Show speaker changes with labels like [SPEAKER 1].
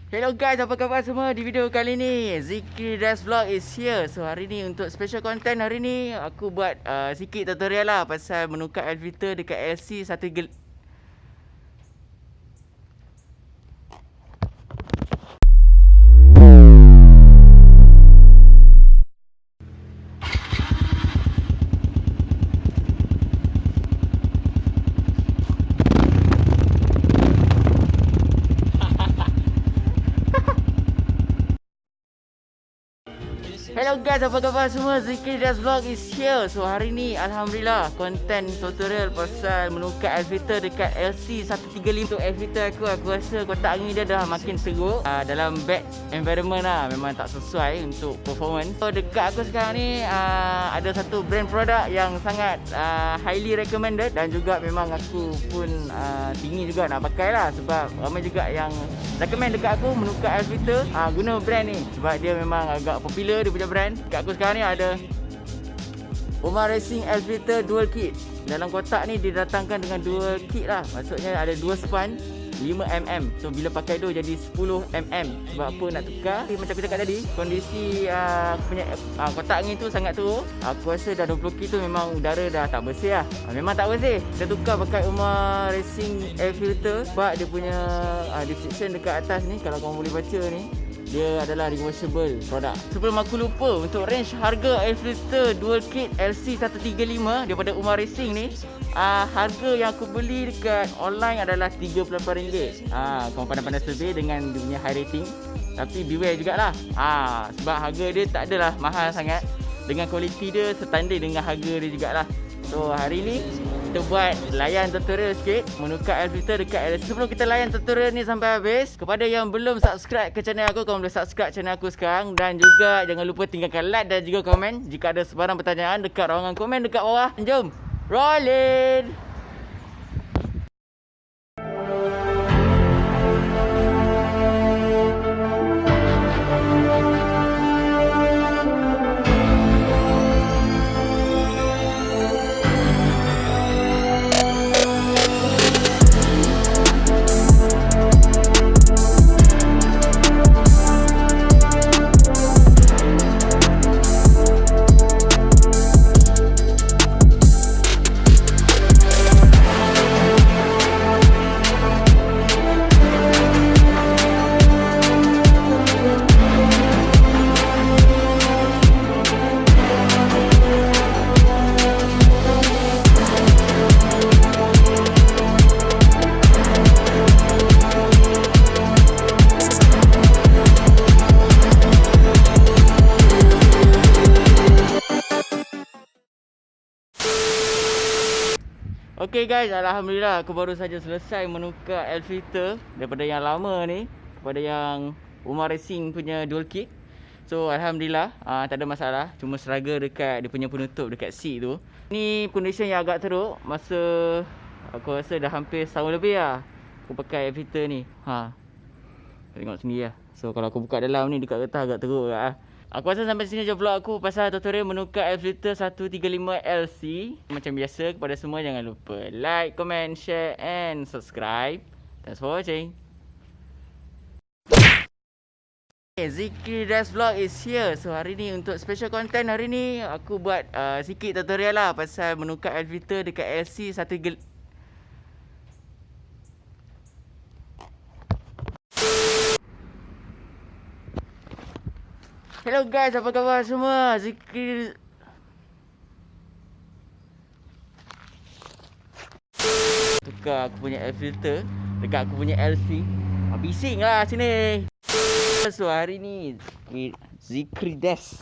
[SPEAKER 1] Hello guys, apa khabar semua? Di video kali ni Zikridesu vlog is here. So hari ni untuk special content hari ni aku buat sikit tutorial lah pasal menukar air filter dekat LC135. Hello guys, apa khabar semua? Zikridesu vlog is here. So hari ni alhamdulillah konten tutorial pasal menukar air filter dekat LC135. Untuk air filter aku rasa kotak angin dia dah makin teruk. Dalam bad environment lah, memang tak sesuai untuk performance. So dekat aku sekarang ni ada satu brand produk yang sangat highly recommended. Dan juga memang aku pun tinggi juga nak pakai lah. Sebab ramai juga yang recommend dekat aku menukar air filter guna brand ni. Sebab dia memang agak popular, dia punya brand. Kat aku sekarang ni ada umaracingairfilter dual kit. Dalam kotak ni didatangkan dengan dual kit lah. Maksudnya ada dua span 5mm. So bila pakai tu jadi 10mm. Sebab apa nak tukar? Macam aku cakap tadi, kondisi punya kotak angin tu sangat teruk. Aku rasa dah 20 kit tu memang udara dah tak bersih lah. Memang tak bersih. Kita tukar pakai umaracingairfilter. Sebab dia punya description dekat atas ni, kalau korang boleh baca ni, dia adalah reversible product. Sebelum aku lupa, untuk range harga air filter dual kit LC135 daripada Umaracing ni, harga yang aku beli dekat online adalah RM38. Korang pandai-pandai survey dengan dia punya high rating. Tapi beware jugalah. Sebab harga dia tak adalah mahal sangat. Dengan kualiti dia setanding dengan harga dia jugalah. So hari ni kita buat layan tutorial sikit menukar air filter dekat LC. Sebelum kita layan tutorial ni sampai habis, kepada yang belum subscribe ke channel aku, korang boleh subscribe channel aku sekarang. Dan juga jangan lupa tinggalkan like dan juga komen. Jika ada sebarang pertanyaan dekat ruangan komen dekat bawah. Jom rolling. Okay guys, alhamdulillah aku baru saja selesai menukar air filter daripada yang lama ni kepada yang Umaracing punya dual kit. So alhamdulillah tak ada masalah. Cuma struggle dekat dia punya penutup dekat seat tu. Ni condition yang agak teruk. Masa aku rasa dah hampir setahun lebih lah aku pakai air filter ni. Tengok sendiri lah. So kalau aku buka dalam ni dekat kertas agak teruk lah. Aku rasa sampai sini je vlog aku pasal tutorial menukar air filter 135 LC. Macam biasa, kepada semua jangan lupa like, comment, share and subscribe. Thanks for watching. Zikridesu vlog is here. So hari ni untuk special content hari ni aku buat sikit tutorial lah pasal menukar air filter dekat LC135. Hello guys, apa khabar semua? Tukar aku punya air filter dekat aku punya LC. Bising lah sini. So hari ni Zikridesu